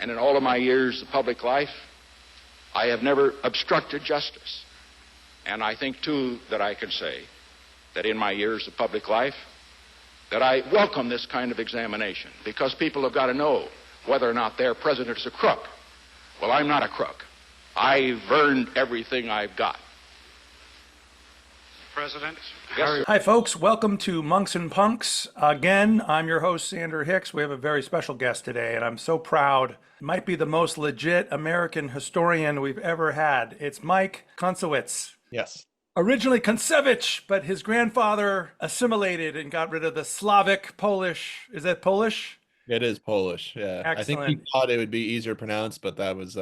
And in all of my years of public life, I have never obstructed justice. And I think, too, that I can say that in my years of public life, that I welcome this kind of examination, because people have got to know whether or not their president is a crook. Well, I'm not a crook. I've earned everything I've got. President. Yes, sir. Hi, folks. Welcome to Monks and Punks. Again, I'm your host, Sander Hicks. We have a very special guest today, and I'm so proud. It might be the most legit American historian we've ever had. It's Mike Koncewicz. Yes. Originally Koncewicz, but his grandfather assimilated and got rid of the Slavic Polish. Is that Polish? It is Polish. Yeah. Excellent. I think he thought it would be easier pronounced, but that was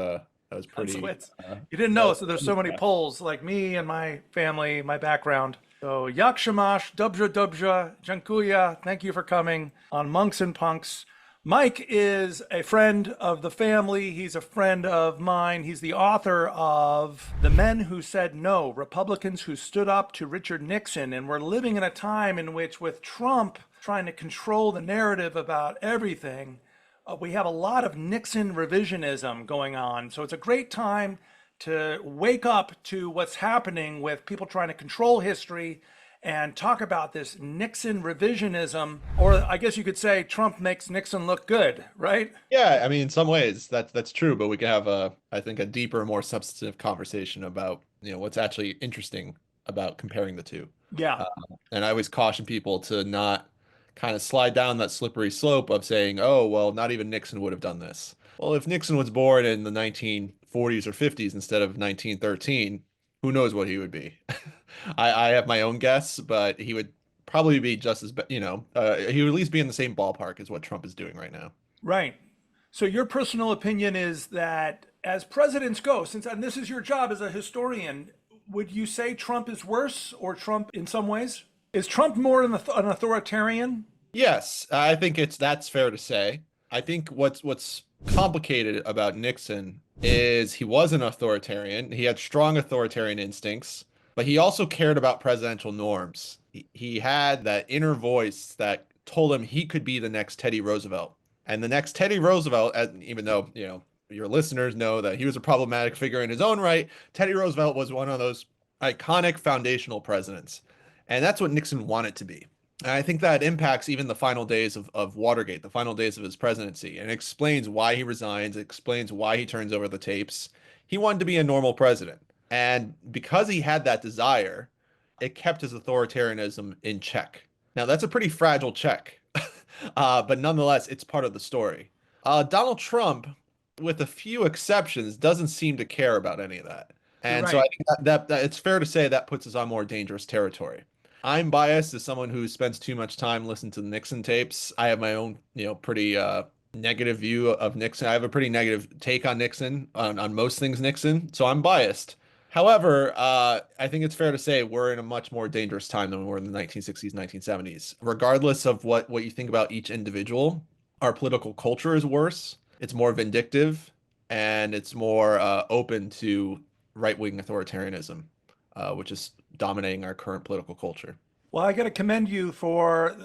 pretty. You didn't know, so there's so many Poles like me and my family, my background. So Yak Shamash, Dobrze Dobrze, Dziękuję. Thank you for coming on Monks and Punks. Mike is a friend of the family. He's a friend of mine. He's the author of The Men Who Said No, Republicans Who Stood Up to Richard Nixon. And we're living in a time in which, with Trump trying to control the narrative about everything, we have a lot of Nixon revisionism going on. So it's a great time to wake up to what's happening with people trying to control history and talk about this Nixon revisionism, or I guess you could say Trump makes Nixon look good, right? Yeah, I mean, in some ways that's true, but we can have I think a deeper, more substantive conversation about, what's actually interesting about comparing the two. Yeah. And I always caution people to not kind of slide down that slippery slope of saying, oh, well, not even Nixon would have done this. Well, if Nixon was born in the 1940s or 50s instead of 1913, who knows what he would be? I have my own guess, but he would probably be just as, he would at least be in the same ballpark as what Trump is doing right now. Right. So your personal opinion is that as presidents go, and this is your job as a historian, would you say Trump is worse, or Trump in some ways? Is Trump more an authoritarian? Yes, I think that's fair to say. I think what's complicated about Nixon is he was an authoritarian. He had strong authoritarian instincts, but he also cared about presidential norms. He had that inner voice that told him he could be the next Teddy Roosevelt. And the next Teddy Roosevelt, even though, your listeners know that he was a problematic figure in his own right, Teddy Roosevelt was one of those iconic foundational presidents. And that's what Nixon wanted to be. And I think that impacts even the final days of Watergate, the final days of his presidency, and explains why he resigns, explains why he turns over the tapes. He wanted to be a normal president. And because he had that desire, it kept his authoritarianism in check. Now, that's a pretty fragile check, but nonetheless, it's part of the story. Donald Trump, with a few exceptions, doesn't seem to care about any of that. And Right. so I think that it's fair to say that puts us on more dangerous territory. I'm biased as someone who spends too much time listening to the Nixon tapes. I have my own, pretty negative view of Nixon. I have a pretty negative take on Nixon, on most things Nixon, so I'm biased. However, I think it's fair to say we're in a much more dangerous time than we were in the 1960s, 1970s. Regardless of what you think about each individual, our political culture is worse. It's more vindictive, and it's more open to right-wing authoritarianism, which is dominating our current political culture. Well, I got to commend you for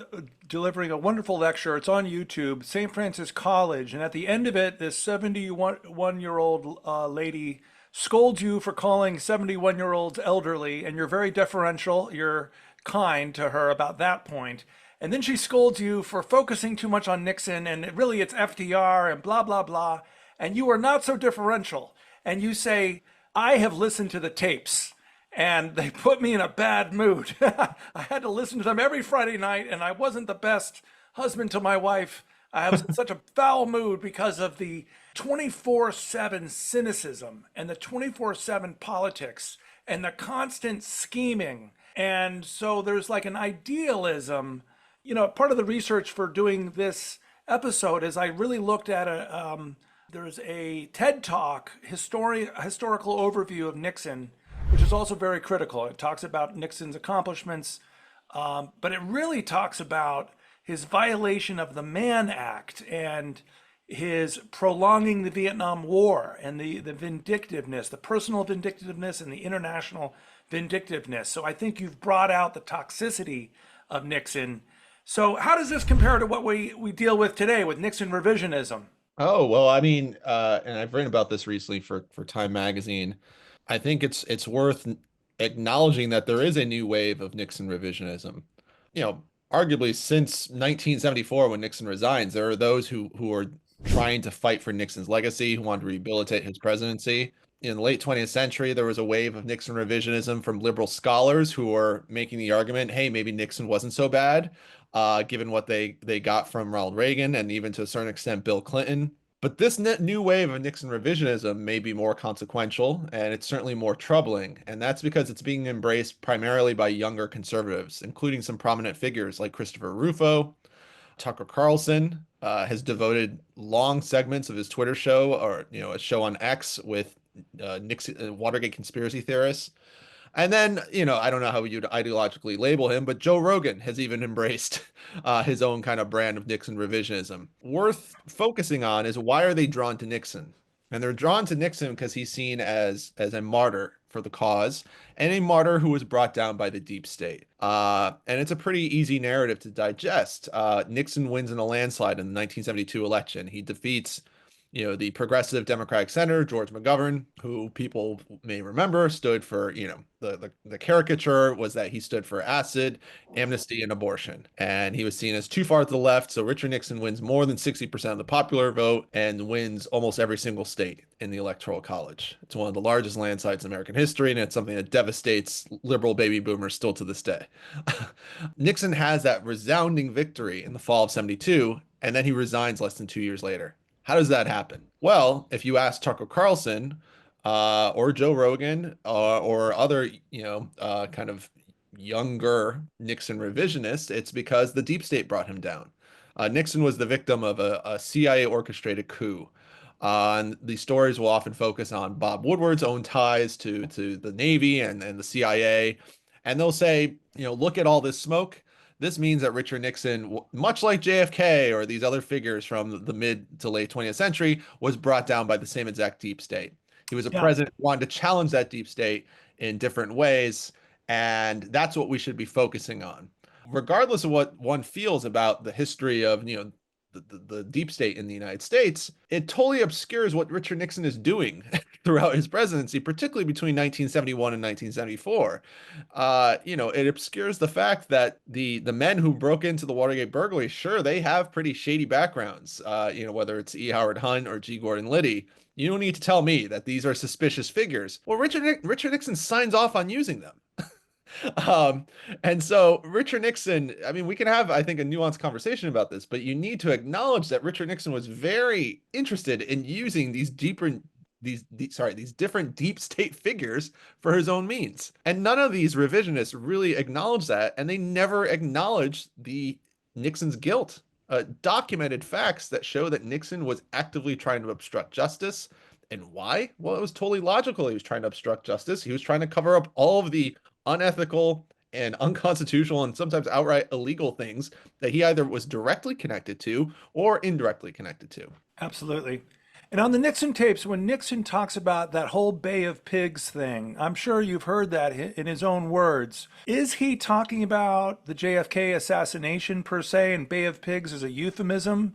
delivering a wonderful lecture. It's on YouTube, St. Francis College. And at the end of it, this 71-year-old lady scolds you for calling 71-year-olds elderly. And you're very deferential. You're kind to her about that point. And then she scolds you for focusing too much on Nixon. And it's FDR and blah, blah, blah. And you are not so differential. And you say, I have listened to the tapes, and they put me in a bad mood. I had to listen to them every Friday night, and I wasn't the best husband to my wife. I was in such a foul mood because of the 24/7 cynicism and the 24/7 politics and the constant scheming. And so there's like an idealism. Part of the research for doing this episode is I really looked at there's a TED Talk, historical overview of Nixon, which is also very critical. It talks about Nixon's accomplishments, but it really talks about his violation of the Mann Act and his prolonging the Vietnam War and the vindictiveness, the personal vindictiveness and the international vindictiveness. So I think you've brought out the toxicity of Nixon. So how does this compare to what we deal with today with Nixon revisionism? Oh, well, I mean, and I've written about this recently for Time Magazine. I think it's worth acknowledging that there is a new wave of Nixon revisionism. Arguably since 1974 when Nixon resigns, there are those who are trying to fight for Nixon's legacy, who want to rehabilitate his presidency. In the late 20th century, there was a wave of Nixon revisionism from liberal scholars who were making the argument, hey, maybe Nixon wasn't so bad, given what they got from Ronald Reagan and even to a certain extent Bill Clinton. But this new wave of Nixon revisionism may be more consequential, and it's certainly more troubling. And that's because it's being embraced primarily by younger conservatives, including some prominent figures like Christopher Rufo. Tucker Carlson has devoted long segments of his Twitter show, or a show on X with Nixon Watergate conspiracy theorists. And then, I don't know how you'd ideologically label him, but Joe Rogan has even embraced his own kind of brand of Nixon revisionism. Worth focusing on is, why are they drawn to Nixon? And they're drawn to Nixon because he's seen as a martyr for the cause, and a martyr who was brought down by the deep state. And it's a pretty easy narrative to digest. Nixon wins in a landslide in the 1972 election. He defeats the progressive Democratic Senator, George McGovern, who people may remember stood for, the caricature was that he stood for acid, amnesty, and abortion. And he was seen as too far to the left. So Richard Nixon wins more than 60% of the popular vote and wins almost every single state in the Electoral College. It's one of the largest landslides in American history, and it's something that devastates liberal baby boomers still to this day. Nixon has that resounding victory in the fall of 72, and then he resigns less than 2 years later. How does that happen? Well, if you ask Tucker Carlson or Joe Rogan or other, kind of younger Nixon revisionists, it's because the deep state brought him down. Nixon was the victim of a CIA orchestrated coup. And these stories will often focus on Bob Woodward's own ties to the Navy and the CIA. And they'll say, look at all this smoke. This means that Richard Nixon, much like JFK or these other figures from the mid to late 20th century, was brought down by the same exact deep state. He was a president who wanted to challenge that deep state in different ways, and that's what we should be focusing on. Regardless of what one feels about the history of, the deep state in the United States, it totally obscures what Richard Nixon is doing throughout his presidency, particularly between 1971 and 1974. It obscures the fact that the men who broke into the Watergate burglary, sure, they have pretty shady backgrounds, whether it's E. Howard Hunt or G. Gordon Liddy. You don't need to tell me that these are suspicious figures. Well, Richard Nixon signs off on using them. And so Richard Nixon, I mean, we can have, I think, a nuanced conversation about this, but you need to acknowledge that Richard Nixon was very interested in using these different deep state figures for his own means. And none of these revisionists really acknowledge that, and they never acknowledge Nixon's guilt. Documented facts that show that Nixon was actively trying to obstruct justice. And why? Well, it was totally logical. He was trying to obstruct justice. He was trying to cover up all of the unethical and unconstitutional and sometimes outright illegal things that he either was directly connected to or indirectly connected to. Absolutely. And on the Nixon tapes, when Nixon talks about that whole Bay of Pigs thing, I'm sure you've heard that in his own words. Is he talking about the JFK assassination per se, and Bay of Pigs is a euphemism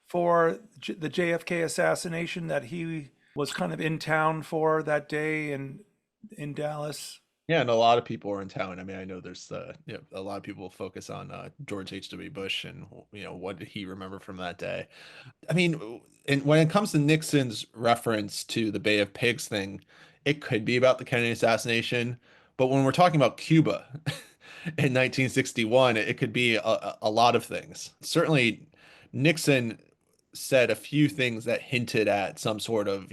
for the JFK assassination that he was kind of in town for that day in Dallas? Yeah, and a lot of people are in town. I mean, I know there's a lot of people focus on George H.W. Bush and what did he remember from that day. I mean, and when it comes to Nixon's reference to the Bay of Pigs thing, it could be about the Kennedy assassination, but when we're talking about Cuba in 1961, it could be a lot of things. Certainly, Nixon said a few things that hinted at some sort of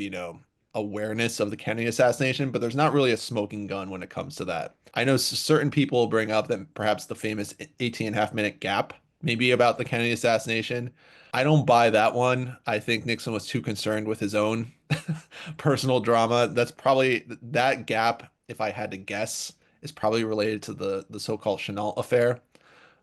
awareness of the Kennedy assassination, but there's not really a smoking gun when it comes to that. I know certain people bring up that perhaps the famous 18.5-minute gap may be about the Kennedy assassination. I don't buy that one. I think Nixon was too concerned with his own personal drama. That's probably that gap, if I had to guess, is probably related to the so-called Chenault affair,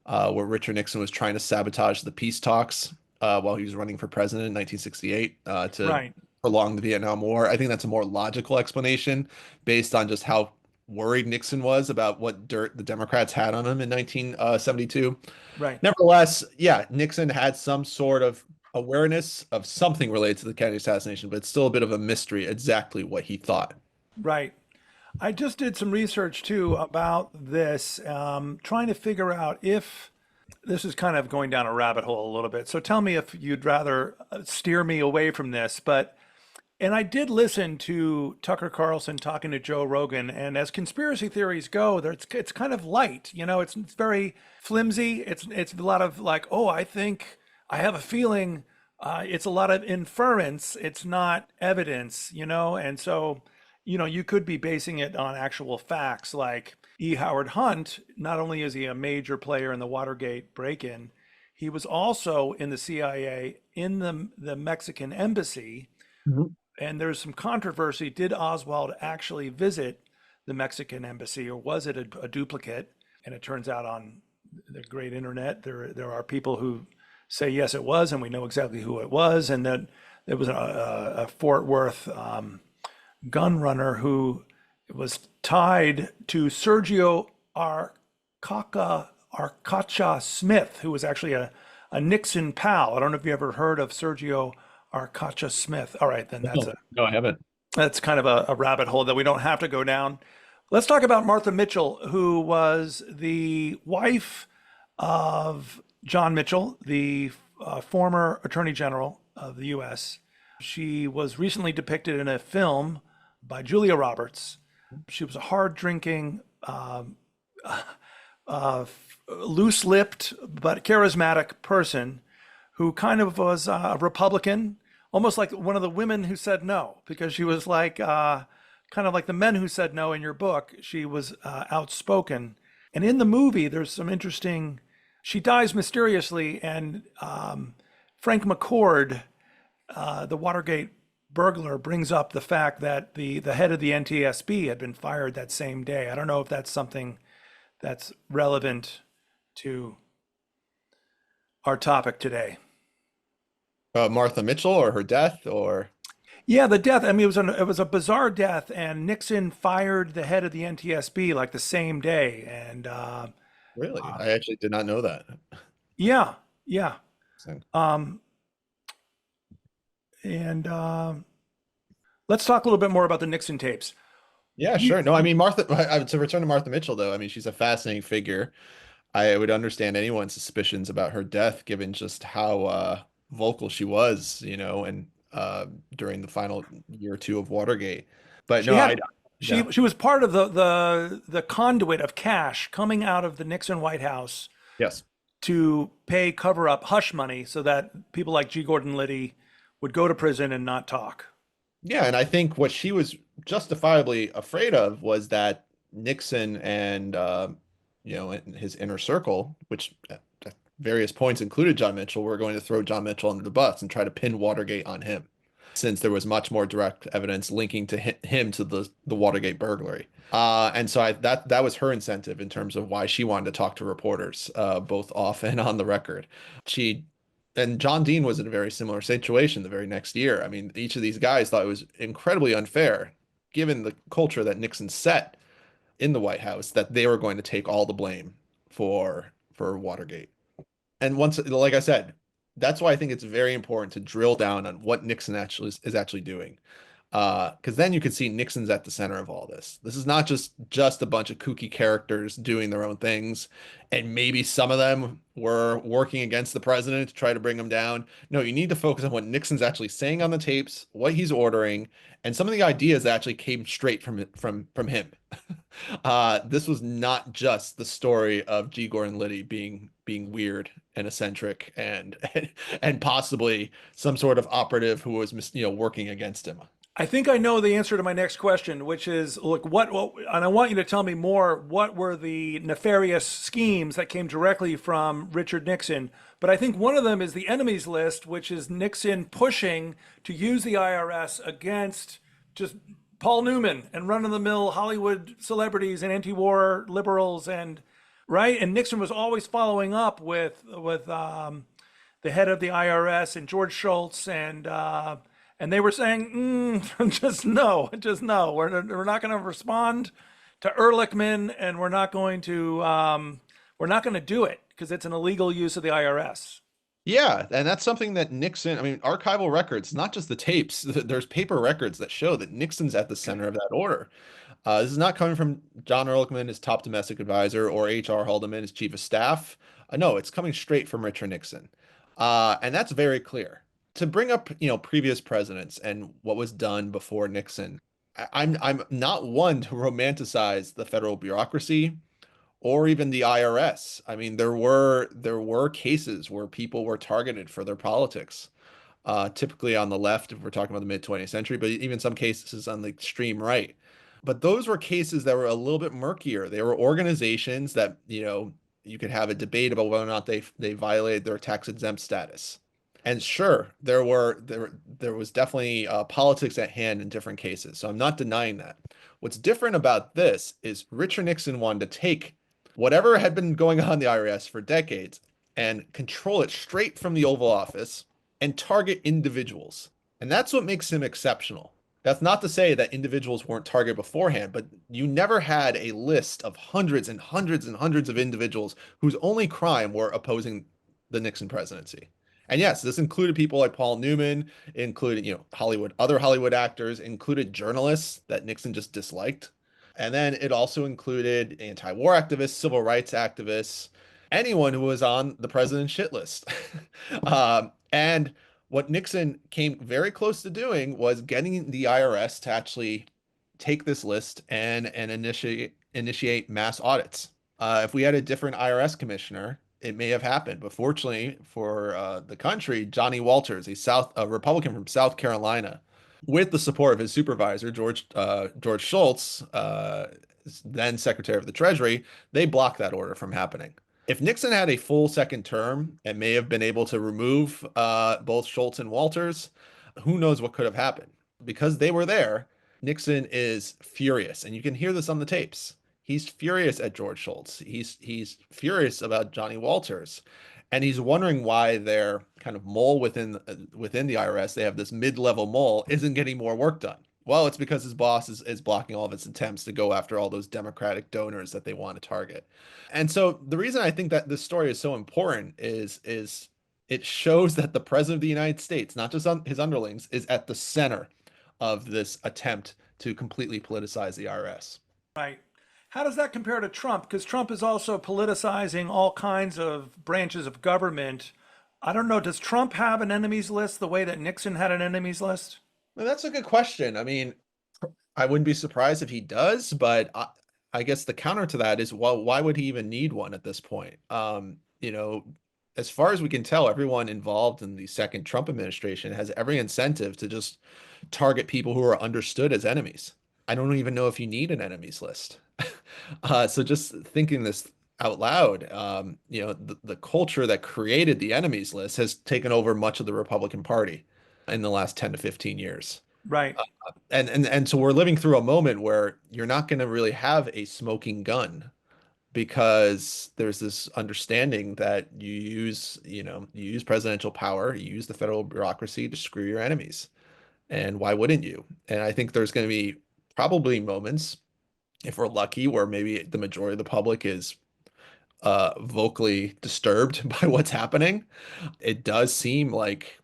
where Richard Nixon was trying to sabotage the peace talks while he was running for president in 1968 to prolong the Vietnam War. I think that's a more logical explanation based on just how worried Nixon was about what dirt the Democrats had on him in 1972. Right. Nevertheless, yeah, Nixon had some sort of awareness of something related to the Kennedy assassination, but it's still a bit of a mystery exactly what he thought. Right. I just did some research too about this, trying to figure out if this is kind of going down a rabbit hole a little bit. So tell me if you'd rather steer me away from this. And I did listen to Tucker Carlson talking to Joe Rogan, and as conspiracy theories go, it's kind of light. It's very flimsy. It's a lot of like, oh, I think I have a feeling. It's a lot of inference. It's not evidence, and so. You could be basing it on actual facts like E. Howard Hunt. Not only is he a major player in the Watergate break-in, he was also in the CIA in the Mexican embassy. Mhm. And there's some controversy. Did Oswald actually visit the Mexican embassy, or was it a duplicate? And it turns out on the great internet, there are people who say, yes, it was, and we know exactly who it was. And then there was a Fort Worth gun runner who was tied to Sergio Arcacha Smith, who was actually a Nixon pal. I don't know if you ever heard of Sergio Arcacha Smith. All right, then No, I haven't. that's kind of a rabbit hole that we don't have to go down. Let's talk about Martha Mitchell, who was the wife of John Mitchell, the former Attorney General of the U.S. She was recently depicted in a film by Julia Roberts. She was a hard-drinking, loose-lipped but charismatic person who kind of was a Republican, almost like one of the women who said no, because she was like kind of like the men who said no in your book. She was outspoken. And in the movie, there's some interesting. She dies mysteriously, and Frank McCord, the Watergate burglar, brings up the fact that the head of the NTSB had been fired that same day. I don't know if that's something that's relevant to our topic today. Martha Mitchell or her death or Yeah, the death. I mean, it was a bizarre death, and Nixon fired the head of the NTSB like the same day. And really? I actually did not know that. yeah, yeah. So- Um, and let's talk a little bit more about the Nixon tapes. Yeah, sure. No, I mean Martha. To return to Martha Mitchell, though, I mean she's a fascinating figure. I would understand anyone's suspicions about her death, given just how vocal she was, and during the final year or two of Watergate. But She no, had yeah, she was part of the conduit of cash coming out of the Nixon White House yes. to pay cover up hush money so that people like G. Gordon Liddy would go to prison and not talk. Yeah, and I think what she was justifiably afraid of was that Nixon and and his inner circle, which at various points included John Mitchell, were going to throw John Mitchell under the bus and try to pin Watergate on him, since there was much more direct evidence linking to him to the Watergate burglary. And so that was her incentive in terms of why she wanted to talk to reporters, both off and on the record. And John Dean was in a very similar situation the very next year. I mean, each of these guys thought it was incredibly unfair, given the culture that Nixon set in the White House, that they were going to take all the blame for Watergate. And once, like I said, that's why I think it's very important to drill down on what Nixon is actually doing. Because then you could see Nixon's at the center of all this. This is not just a bunch of kooky characters doing their own things, and maybe some of them were working against the president to try to bring him down. No, you need to focus on what Nixon's actually saying on the tapes, what he's ordering, and some of the ideas that actually came straight from him. This was not just the story of G. Gordon Liddy being weird and eccentric and possibly some sort of operative who was working against him. I think I know the answer to my next question, which is, look, and I want you to tell me more, what were the nefarious schemes that came directly from Richard Nixon? But I think one of them is the enemies list, which is Nixon pushing to use the IRS against just Paul Newman and run-of-the-mill Hollywood celebrities and anti-war liberals, and right. And Nixon was always following up with the head of the IRS and George Shultz, and they were saying, just no. We're not going to respond to Ehrlichman, and we're not going to do it because it's an illegal use of the IRS. Yeah, and that's something that Nixon, I mean, archival records, not just the tapes, there's paper records that show that Nixon's at the center of that order. This is not coming from John Ehrlichman, his top domestic advisor, or H.R. Haldeman, his chief of staff. No, it's coming straight from Richard Nixon. And that's very clear. To bring up, previous presidents and what was done before Nixon, I'm not one to romanticize the federal bureaucracy or even the IRS. I mean, there were cases where people were targeted for their politics, typically on the left if we're talking about the mid 20th century, but even some cases on the extreme right. But those were cases that were a little bit murkier. They were organizations that, you could have a debate about whether or not they violated their tax exempt status. And sure, there was definitely politics at hand in different cases. So I'm not denying that. What's different about this is Richard Nixon wanted to take whatever had been going on in the IRS for decades and control it straight from the Oval Office and target individuals. And that's what makes him exceptional. That's not to say that individuals weren't targeted beforehand, but you never had a list of hundreds and hundreds and hundreds of individuals whose only crime were opposing the Nixon presidency. And yes, this included people like Paul Newman, included, other Hollywood actors, included journalists that Nixon just disliked. And then it also included anti-war activists, civil rights activists, anyone who was on the president's shit list. And what Nixon came very close to doing was getting the IRS to actually take this list and initiate mass audits. If we had a different IRS commissioner, it may have happened. But fortunately for the country, Johnny Walters, a Republican from South Carolina, with the support of his supervisor, George Shultz, then Secretary of the Treasury, they blocked that order from happening. If Nixon had a full second term and may have been able to remove both Shultz and Walters, who knows what could have happened? Because they were there, Nixon is furious, and you can hear this on the tapes. He's furious at George Shultz. He's furious about Johnny Walters. And he's wondering why their kind of mole within the IRS, they have this mid-level mole, isn't getting more work done. Well, it's because his boss is blocking all of its attempts to go after all those Democratic donors that they want to target. And so the reason I think that this story is so important is it shows that the president of the United States, not just his underlings, is at the center of this attempt to completely politicize the IRS. Right. How does that compare to Trump? Because Trump is also politicizing all kinds of branches of government. I don't know, does Trump have an enemies list the way that Nixon had an enemies list? Well, that's a good question. I mean, I wouldn't be surprised if he does, but I guess the counter to that is, well, why would he even need one at this point? As far as we can tell, everyone involved in the second Trump administration has every incentive to just target people who are understood as enemies. I don't even know if you need an enemies list. So just thinking this out loud, the culture that created the enemies list has taken over much of the Republican Party in the last 10 to 15 years. Right. And so we're living through a moment where you're not going to really have a smoking gun because there's this understanding that you use presidential power, you use the federal bureaucracy to screw your enemies. And why wouldn't you? And I think there's going to be probably moments, if we're lucky, where maybe the majority of the public is vocally disturbed by what's happening. It does seem like,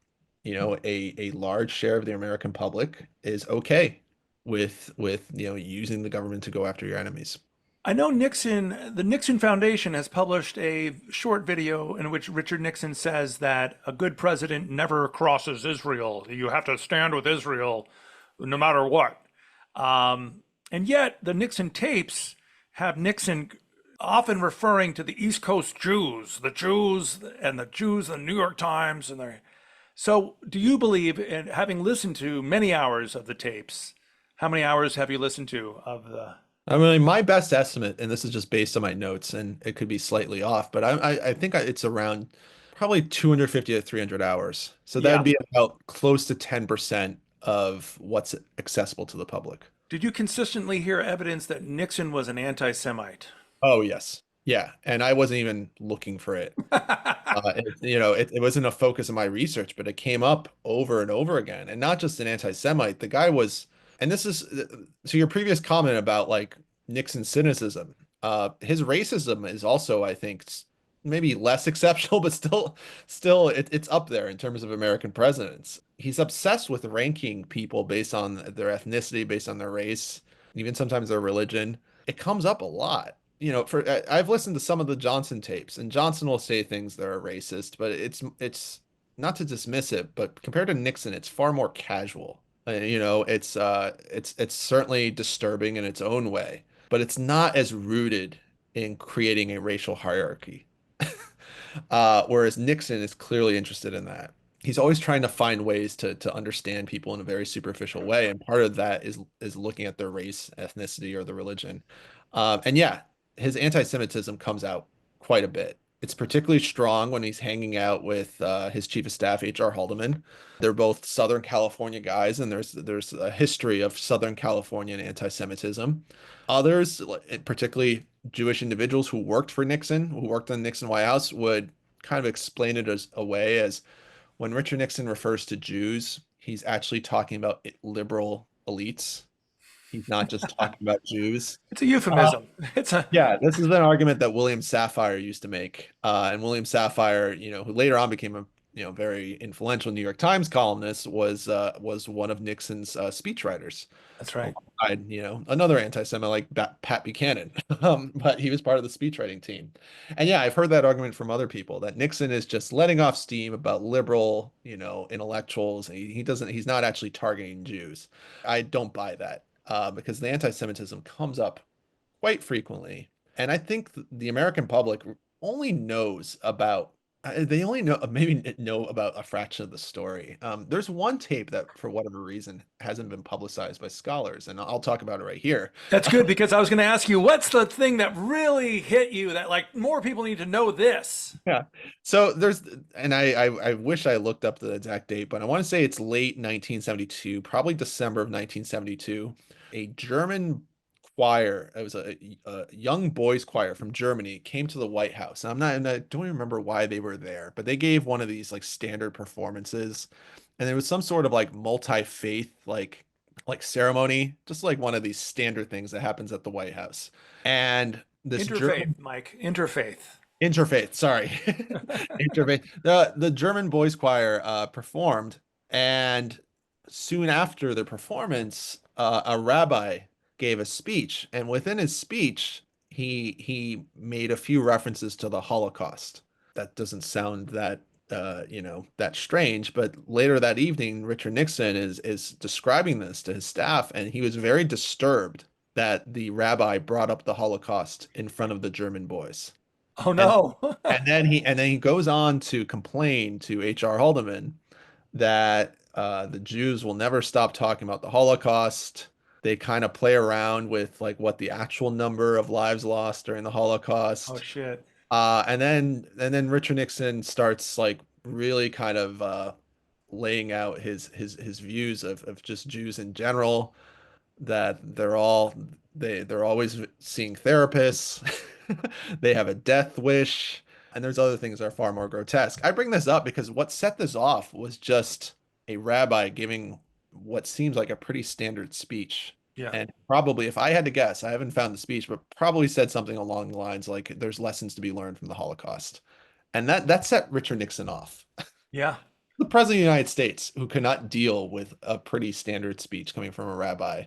a large share of the American public is okay with using the government to go after your enemies. I know the Nixon Foundation has published a short video in which Richard Nixon says that a good president never crosses Israel. You have to stand with Israel no matter what. And yet the Nixon tapes have Nixon often referring to the East Coast Jews, the Jews and the New York Times. So do you believe, in having listened to many hours of the tapes, how many hours have you listened to of the... I mean, my best estimate, and this is just based on my notes, and it could be slightly off, but I think it's around probably 250 to 300 hours. So that'd be about close to 10% of what's accessible to the public. Did you consistently hear evidence that Nixon was an anti-Semite? Oh, yes. Yeah. And I wasn't even looking for it. It wasn't a focus of my research, but it came up over and over again. And not just an anti-Semite. The guy was, and this is to your previous comment about like Nixon's cynicism. His racism is also, I think, maybe less exceptional, but still it's up there in terms of American presidents. He's obsessed with ranking people based on their ethnicity, based on their race, even sometimes their religion. It comes up a lot. I've listened to some of the Johnson tapes, and Johnson will say things that are racist, but it's not to dismiss it, but compared to Nixon, it's far more casual. It's certainly disturbing in its own way, but it's not as rooted in creating a racial hierarchy. Whereas Nixon is clearly interested in that. He's always trying to find ways to understand people in a very superficial way, and part of that is looking at their race, ethnicity, or the religion. And yeah, his anti-Semitism comes out quite a bit. It's particularly strong when he's hanging out with his chief of staff, H.R. Haldeman. They're both Southern California guys, and there's a history of Southern Californian anti-Semitism. Others, particularly Jewish individuals who worked for Nixon, who worked in the Nixon White House, would kind of explain it as a way as when Richard Nixon refers to Jews, he's actually talking about liberal elites. He's not just talking about Jews. It's a euphemism. It's a Yeah, this is an argument that William Safire used to make. And William Safire, who later on became a very influential New York Times columnist, was one of Nixon's speechwriters. That's right. Alongside, another anti-Semite like Pat Buchanan. But he was part of the speechwriting team. And yeah, I've heard that argument from other people that Nixon is just letting off steam about liberal, intellectuals. He's not actually targeting Jews. I don't buy that. Because the anti-Semitism comes up quite frequently. And I think the American public only knows about, they only maybe know about a fraction of the story. There's one tape that, for whatever reason, hasn't been publicized by scholars, and I'll talk about it right here. That's good because I was going to ask you, what's the thing that really hit you that like more people need to know this? Yeah. So I wish I looked up the exact date, but I want to say it's late 1972, probably December of 1972. A German choir, it was a young boys choir from Germany, came to the White House. And I don't even remember why they were there, but they gave one of these like standard performances, and there was some sort of like multi-faith like ceremony, just like one of these standard things that happens at the White House. And this Interfaith, Mike, interfaith. Interfaith, sorry. Interfaith. The German boys choir performed, and soon after the performance, a rabbi gave a speech, and within his speech, he made a few references to the Holocaust. That doesn't sound that strange, but later that evening, Richard Nixon is describing this to his staff, and he was very disturbed that the rabbi brought up the Holocaust in front of the German boys. Oh no. And then he goes on to complain to H.R. Haldeman that the Jews will never stop talking about the Holocaust. They kind of play around with like what the actual number of lives lost during the Holocaust. Oh shit. And then Richard Nixon starts like really kind of laying out his views of just Jews in general, that they're always seeing therapists. They have a death wish, and there's other things that are far more grotesque. I bring this up because what set this off was just a rabbi giving what seems like a pretty standard speech. Yeah. And probably, if I had to guess, I haven't found the speech, but probably said something along the lines like there's lessons to be learned from the Holocaust. And that set Richard Nixon off. Yeah. The president of the United States, who could not deal with a pretty standard speech coming from a rabbi.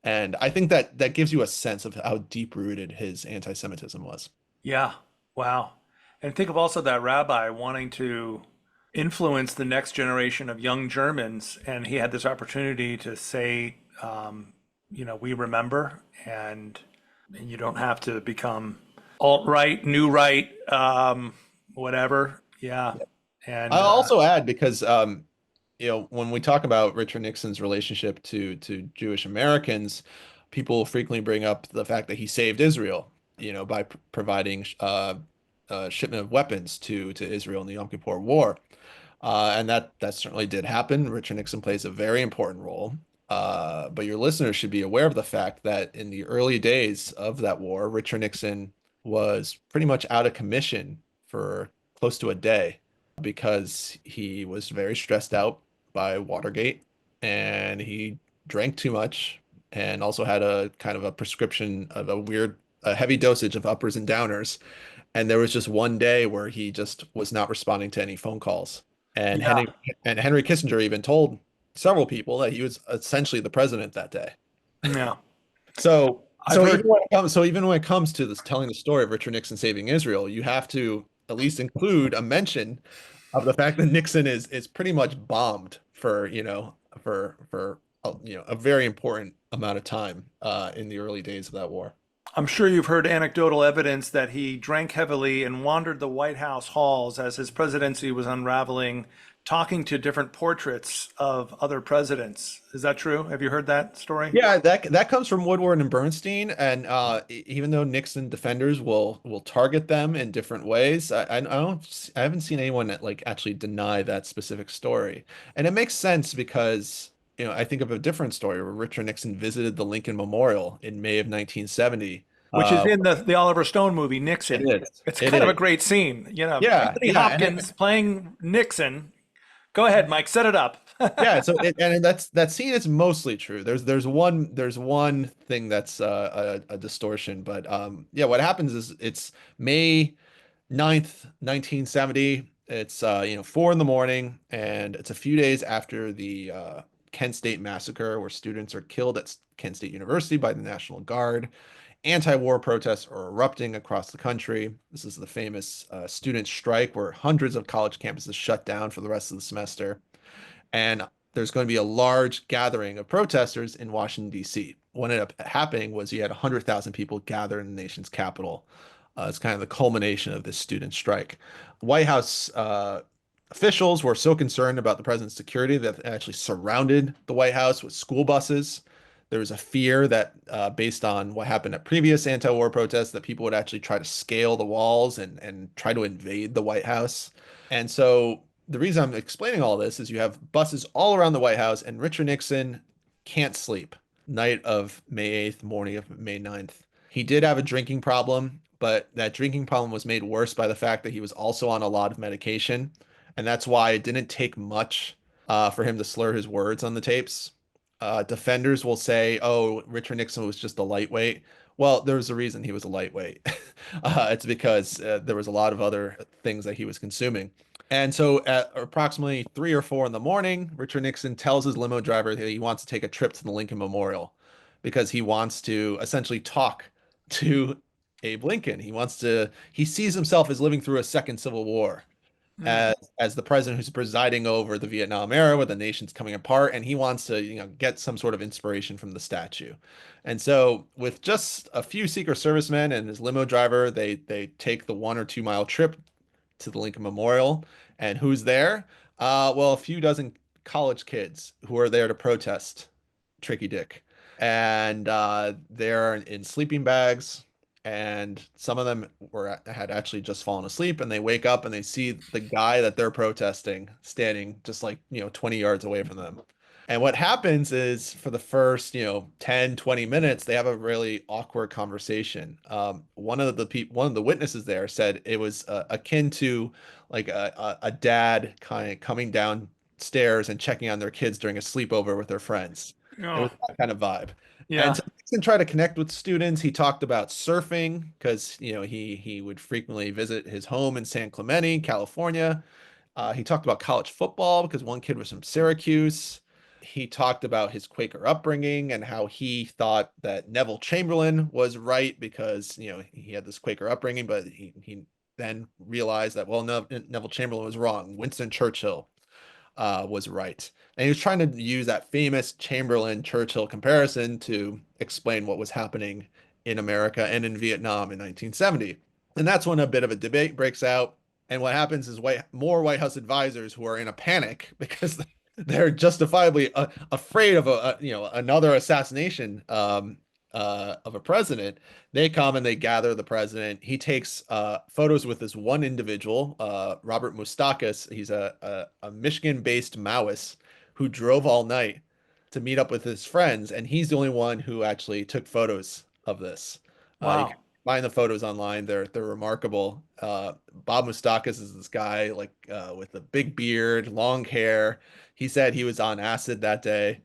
And I think that gives you a sense of how deep rooted his anti-Semitism was. Yeah. Wow. And think of also that rabbi wanting to influence the next generation of young Germans, and he had this opportunity to say, we remember, and you don't have to become alt-right, new right, whatever. Yeah. And I'll also add, because when we talk about Richard Nixon's relationship to Jewish Americans, people frequently bring up the fact that he saved Israel, by providing shipment of weapons to Israel in the Yom Kippur War. And that certainly did happen. Richard Nixon plays a very important role. But your listeners should be aware of the fact that in the early days of that war, Richard Nixon was pretty much out of commission for close to a day because he was very stressed out by Watergate, and he drank too much, and also had a kind of a prescription of a weird a heavy dosage of uppers and downers. And there was just one day where he just was not responding to any phone calls. And Yeah, Henry Kissinger even told several people that he was essentially the president that day. yeah. So I've heard. even when it comes to this telling the story of Richard Nixon saving Israel, you have to at least include a mention of the fact that Nixon is pretty much bombed for, a very important amount of time in the early days of that war. I'm sure you've heard anecdotal evidence that he drank heavily and wandered the White House halls as his presidency was unraveling, talking to different portraits of other presidents. Is that true? Have you heard that story? Yeah, that comes from Woodward and Bernstein, and even though Nixon defenders will target them in different ways, I haven't seen anyone that like actually deny that specific story, and it makes sense because I think of a different story where Richard Nixon visited the Lincoln Memorial in May of 1970. Which is Uh, in the Oliver Stone movie, it Nixon. is, It's it kind of a is, great scene. yeah, Anthony yeah, and Hopkins playing Nixon. Go ahead, Mike, set it up. yeah, so and that scene is mostly true. There's one thing that's a distortion, but yeah, what happens is it's May 9th, 1970. It's 4 in the morning, and it's a few days after the Kent State massacre, where students are killed at Kent State University by the National Guard. Anti-war protests are erupting across the country. This is the famous student strike, where hundreds of college campuses shut down for the rest of the semester. And there's going to be a large gathering of protesters in Washington, D.C. What ended up happening was you had 100,000 people gather in the nation's capital. It's kind of the culmination of this student strike. White House officials were so concerned about the president's security that they actually surrounded the White House with school buses. There was a fear that, based on what happened at previous anti-war protests, that people would actually try to scale the walls and try to invade the White House. And so the reason I'm explaining all this is you have buses all around the White House, and Richard Nixon can't sleep night of May 8th, morning of May 9th. He did have a drinking problem, but that drinking problem was made worse by the fact that he was also on a lot of medication. And that's why it didn't take much for him to slur his words on the tapes. Defenders will say, oh, Richard Nixon was just a lightweight. Well, there's a reason he was a lightweight. It's because there was a lot of other things that he was consuming. And so at approximately 3 or 4 in the morning, Richard Nixon tells his limo driver that he wants to take a trip to the Lincoln Memorial because he wants to essentially talk to Abe Lincoln. He sees himself as living through a second civil war Mm. as the president who's presiding over the Vietnam era where the nation's coming apart, and he wants to, get some sort of inspiration from the statue. And so with just a few Secret Servicemen and his limo driver, they take the 1 or 2 mile trip to the Lincoln Memorial. And who's there? Well, a few dozen college kids who are there to protest Tricky Dick. And they're in sleeping bags. And some of them had actually just fallen asleep, and they wake up and they see the guy that they're protesting standing just like 20 yards away from them. And what happens is for the first 10, 20 minutes, they have a really awkward conversation. One of the witnesses there said it was akin to like a dad kind of coming downstairs and checking on their kids during a sleepover with their friends. It Oh, was that kind of vibe. And yeah. so Nixon tried to connect with students. He talked about surfing because he would frequently visit his home in San Clemente, California. He talked about college football because one kid was from Syracuse. He talked about his Quaker upbringing and how he thought that Neville Chamberlain was right because he had this Quaker upbringing, but he then realized that, well, no, Neville Chamberlain was wrong. Winston Churchill was right. And he was trying to use that famous Chamberlain-Churchill comparison to explain what was happening in America and in Vietnam in 1970. And that's when a bit of a debate breaks out. And what happens is more White House advisors who are in a panic because they're justifiably afraid of another assassination of a president. They come and they gather the president. He takes photos with this one individual, Robert Mustakas. He's a Michigan-based Maoist who drove all night to meet up with his friends, and he's the only one who actually took photos of this. You can Wow. find the photos online. They're remarkable. Bob Mustakas is this guy like with a big beard, long hair. He said he was on acid that day.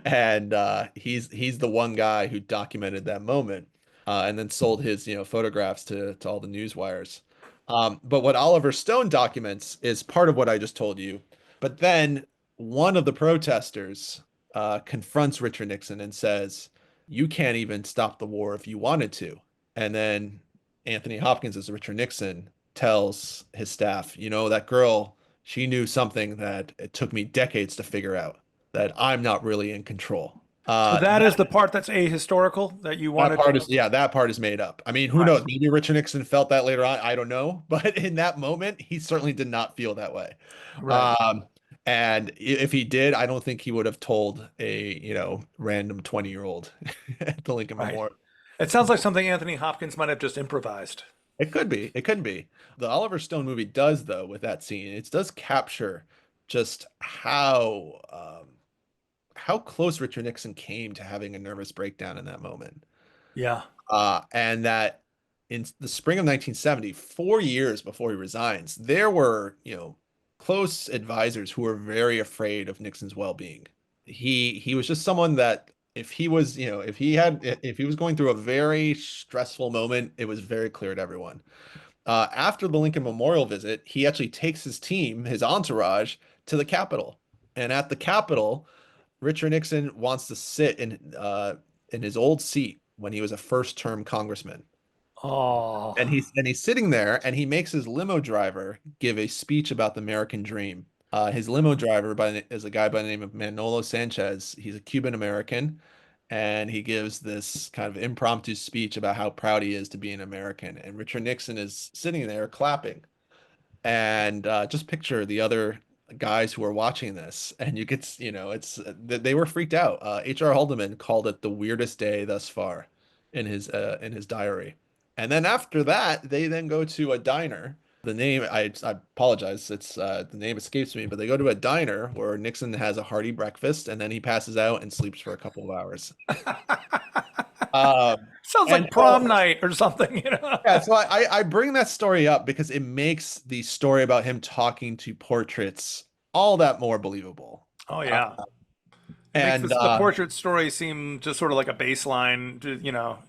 And he's the one guy who documented that moment. and then sold his, photographs to all the news wires. But what Oliver Stone documents is part of what I just told you. But then one of the protesters confronts Richard Nixon and says, "You can't even stop the war if you wanted to." And then Anthony Hopkins, as Richard Nixon, tells his staff, that girl, she knew something that it took me decades to figure out, that I'm not really in control. So that is the part that's ahistorical that you That wanted. part is, yeah, that part is made up. I mean, who Right. knows? Maybe Richard Nixon felt that later on. I don't know. But in that moment, he certainly did not feel that way. Right. Um, and if he did, I don't think he would have told a, random 20-year-old at the Lincoln Right. Memorial. It sounds like something Anthony Hopkins might have just improvised. It could be. It could be. The Oliver Stone movie does, though, with that scene, it does capture just how close Richard Nixon came to having a nervous breakdown in that moment. Yeah. And that in the spring of 1970, 4 years before he resigns, there were, close advisors who were very afraid of Nixon's well-being. He was just someone that if he was, if he was going through a very stressful moment, it was very clear to everyone. After the Lincoln Memorial visit, he actually takes his team, his entourage, to the Capitol. And at the Capitol, Richard Nixon wants to sit in his old seat when he was a first-term congressman. Oh. And he's sitting there, and he makes his limo driver give a speech about the American dream. His limo driver is a guy by the name of Manolo Sanchez. He's a Cuban American, and he gives this kind of impromptu speech about how proud he is to be an American. And Richard Nixon is sitting there clapping. And just picture the other guys who are watching this, and you get, they were freaked out. H.R. Haldeman called it the weirdest day thus far in his diary. And then after that, they then go to a diner. The name, I apologize, it's the name escapes me, but they go to a diner where Nixon has a hearty breakfast, and then he passes out and sleeps for a couple of hours. Sounds And like prom night or something. yeah, so I bring that story up because it makes the story about him talking to portraits all that more believable. Oh yeah. It makes And the portrait story seem just sort of like a baseline,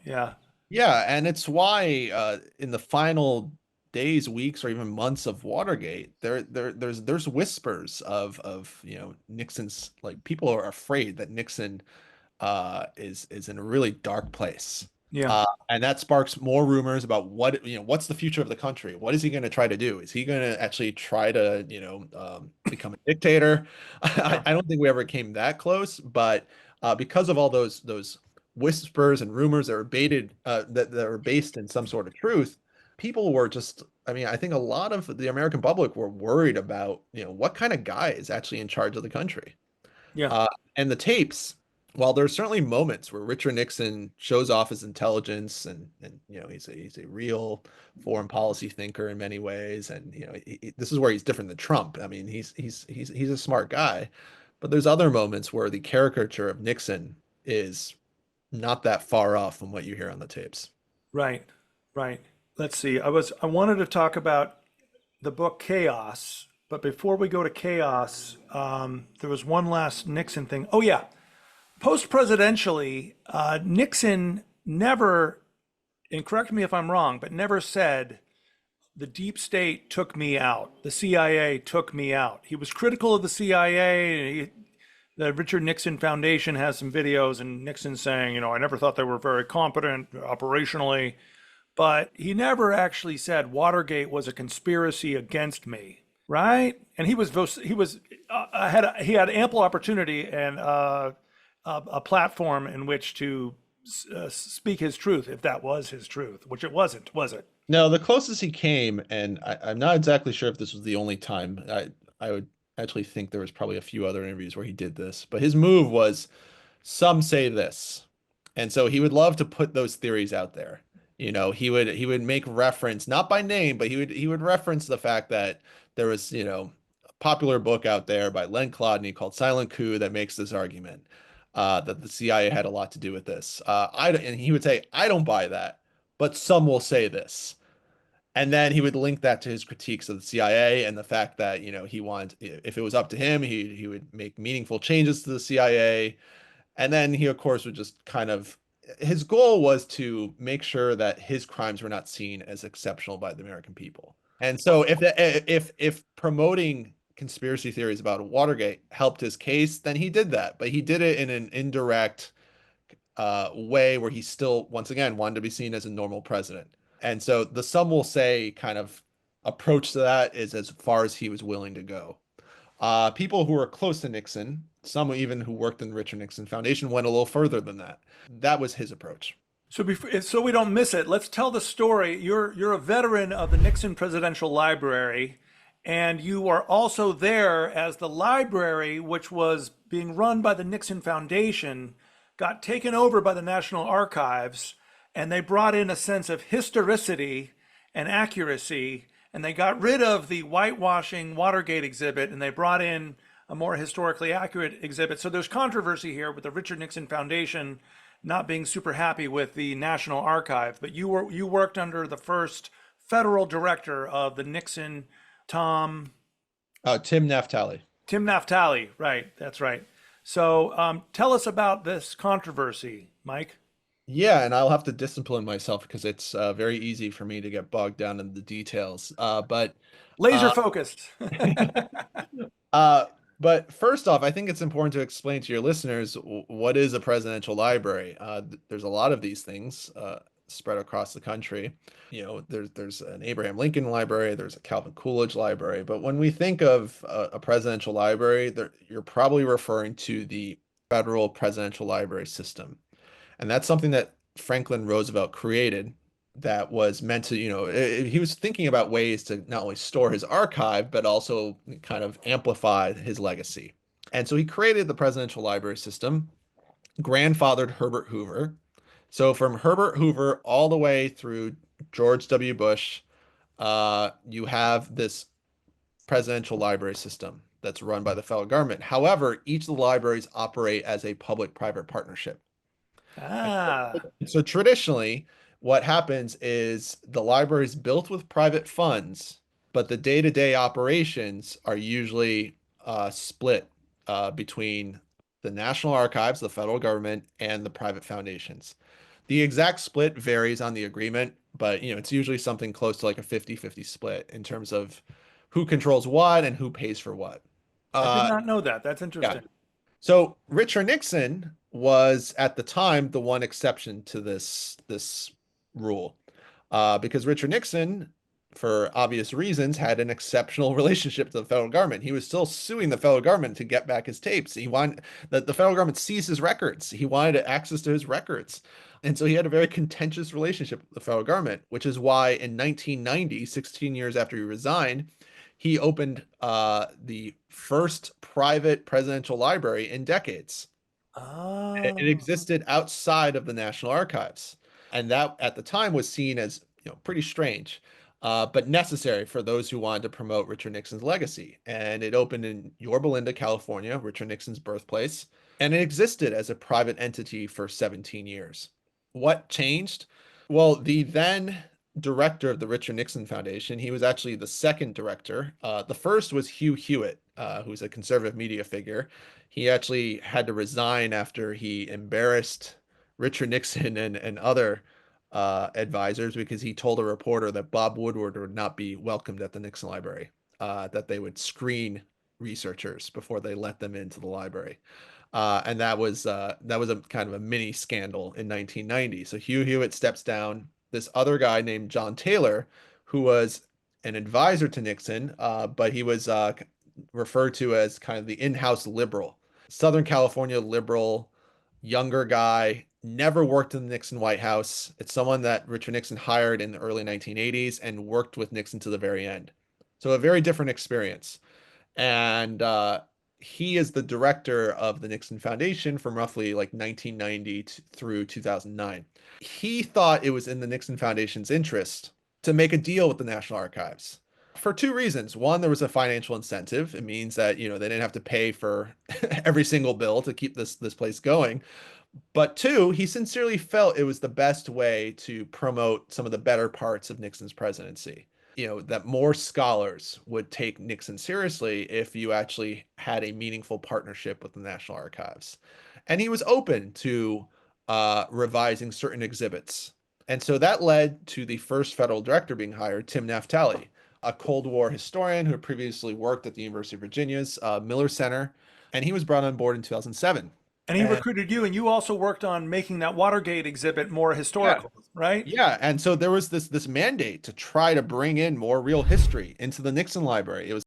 yeah. yeah, and it's why in the final days, weeks, or even months of Watergate, there's whispers of Nixon's, like, people are afraid that Nixon is in a really dark place. Yeah. And that sparks more rumors about what's the future of the country. What is he going to try to do? Is he going to actually try to, become a dictator? I don't think we ever came that close, but because of all those whispers and rumors that were baited, that were based in some sort of truth, people were just, I mean, I think a lot of the American public were worried about, what kind of guy is actually in charge of the country. Yeah. And the tapes, while there are certainly moments where Richard Nixon shows off his intelligence and he's a real foreign policy thinker in many ways, and this is where he's different than Trump. I mean, he's a smart guy, but there's other moments where the caricature of Nixon is not that far off from what you hear on the tapes. Right. Right. Let's see. I wanted to talk about the book Chaos, but before we go to Chaos, there was one last Nixon thing. Oh yeah. Post-presidentially, Nixon never, and correct me if I'm wrong, but never said the deep state took me out, the CIA took me out. He was critical of the CIA. The Richard Nixon Foundation has some videos, and Nixon saying, I never thought they were very competent operationally, but he never actually said Watergate was a conspiracy against me, right? And he had ample opportunity and a platform in which to speak his truth, if that was his truth, which it wasn't, was it? No, the closest he came, and I'm not exactly sure if this was the only time. I would actually think there was probably a few other interviews where he did this, but his move was, some say this. And so he would love to put those theories out there. He would make reference, not by name, but he would reference the fact that there was, a popular book out there by Len Clodney called Silent Coup that makes this argument. That the CIA had a lot to do with this. And he would say, I don't buy that, but some will say this. And then he would link that to his critiques of the CIA and the fact that, he wanted, if it was up to him, he would make meaningful changes to the CIA. And then he, of course, would just kind of his goal was to make sure that his crimes were not seen as exceptional by the American people. And so if promoting conspiracy theories about Watergate helped his case, then he did that. But he did it in an indirect way where he still, once again, wanted to be seen as a normal president. And so the some will say kind of approach to that is as far as he was willing to go. People who were close to Nixon, some even who worked in the Richard Nixon Foundation, went a little further than that. That was his approach. So we don't miss it, let's tell the story. You're a veteran of the Nixon Presidential Library, and you are also there as the library, which was being run by the Nixon Foundation, got taken over by the National Archives, and they brought in a sense of historicity and accuracy, and they got rid of the whitewashing Watergate exhibit, and they brought in a more historically accurate exhibit. So there's controversy here with the Richard Nixon Foundation not being super happy with the National Archive, but you worked under the first federal director of the Nixon, Tim Naftali. Tim Naftali, right? That's right. So tell us about this controversy, Mike. Yeah, and I'll have to discipline myself because it's very easy for me to get bogged down in the details. But Laser focused. uh, but first off, I think it's important to explain to your listeners what is a presidential library. There's a lot of these things spread across the country. You know, there's an Abraham Lincoln library, there's a Calvin Coolidge library. But when we think of a presidential library, you're probably referring to the federal presidential library system. And that's something that Franklin Roosevelt created that was meant to, he was thinking about ways to not only store his archive, but also kind of amplify his legacy. And so he created the presidential library system, grandfathered Herbert Hoover. So from Herbert Hoover all the way through George W. Bush, you have this presidential library system that's run by the federal government. However, each of the libraries operate as a public-private partnership. Ah, So traditionally, what happens is the library is built with private funds, but the day-to-day operations are usually split between the National Archives, the federal government, and the private foundations. The exact split varies on the agreement, but it's usually something close to like a 50-50 split in terms of who controls what and who pays for what. I did not know that. That's Yeah. interesting. So Richard Nixon was at the time the one exception to this rule, because Richard Nixon, for obvious reasons, had an exceptional relationship to the federal government. He was still suing the federal government to get back his tapes. He wanted that the federal government seize his records. He wanted access to his records. And so he had a very contentious relationship with the federal government, which is why in 1990, 16 years after he resigned, he opened the first private presidential library in decades. Oh, It existed outside of the National Archives. And that at the time was seen as pretty strange, but necessary for those who wanted to promote Richard Nixon's legacy. And it opened in Yorba Linda, California, Richard Nixon's birthplace. And it existed as a private entity for 17 years. What changed? Well, the then director of the Richard Nixon Foundation, he was actually the second director. The first was Hugh Hewitt, who's a conservative media figure. He actually had to resign after he embarrassed Richard Nixon and other advisors because he told a reporter that Bob Woodward would not be welcomed at the Nixon Library, that they would screen researchers before they let them into the library. And that was a kind of a mini scandal in 1990. So Hugh Hewitt steps down. This other guy named John Taylor, who was an advisor to Nixon, but he was referred to as kind of the in-house liberal, Southern California liberal, younger guy, never worked in the Nixon White House. It's someone that Richard Nixon hired in the early 1980s and worked with Nixon to the very end. So a very different experience. And he is the director of the Nixon Foundation from roughly like 1990 through 2009. He thought it was in the Nixon Foundation's interest to make a deal with the National Archives for two reasons. One, there was a financial incentive. It means that, they didn't have to pay for every single bill to keep this place going. But two, he sincerely felt it was the best way to promote some of the better parts of Nixon's presidency. That more scholars would take Nixon seriously if you actually had a meaningful partnership with the National Archives. And he was open to revising certain exhibits. And so that led to the first federal director being hired, Tim Naftali, a Cold War historian who had previously worked at the University of Virginia's Miller Center, and he was brought on board in 2007. And he recruited you, and you also worked on making that Watergate exhibit more historical, right? Yeah, and so there was this mandate to try to bring in more real history into the Nixon library. It was